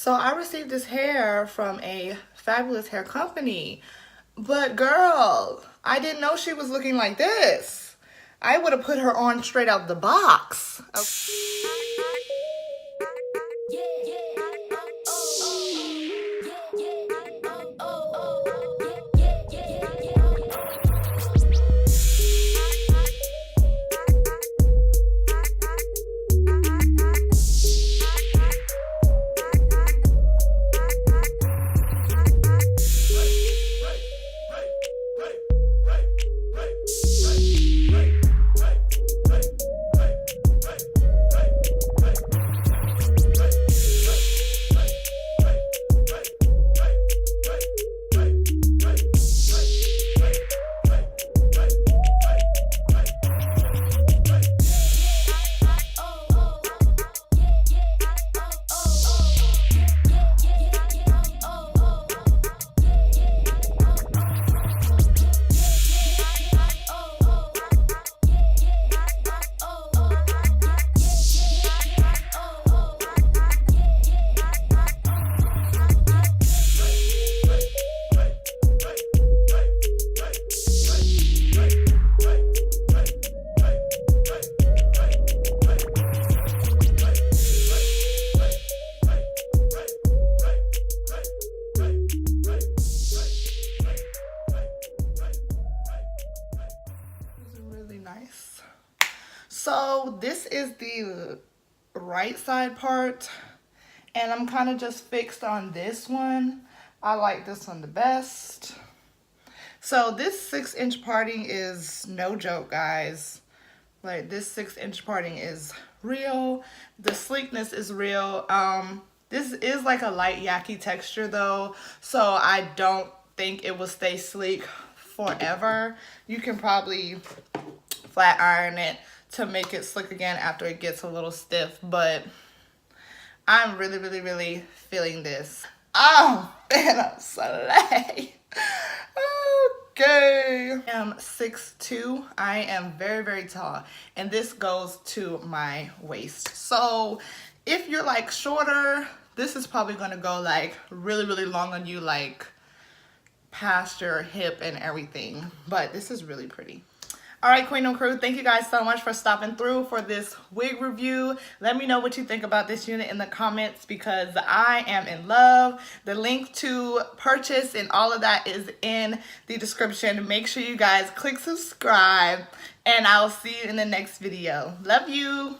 So I received this hair from a fabulous hair company, but girl, I didn't know she was looking like this. I would have put her on straight out the box. Nice. So this is the right side part, and I'm kind of just fixed on this one. I like this one the best. So this 6-inch parting is no joke, guys. Like, this 6-inch parting is real. The sleekness is real. This is like a light yaki texture though, so I don't think it will stay sleek forever. You can probably flat iron it to make it slick again after it gets a little stiff, but I'm really feeling this. Oh, man, I'm slay. Okay. I am 6'2". I am very tall, and this goes to my waist. So if you're like shorter, this is probably gonna go like really long on you, like past your hip and everything, but this is really pretty. All right, Queendom crew, thank you guys so much for stopping through for this wig review. Let me know what you think about this unit in the comments, because I am in love. The link to purchase and all of that is in the description. Make sure you guys click subscribe, and I'll see you in the next video. Love you.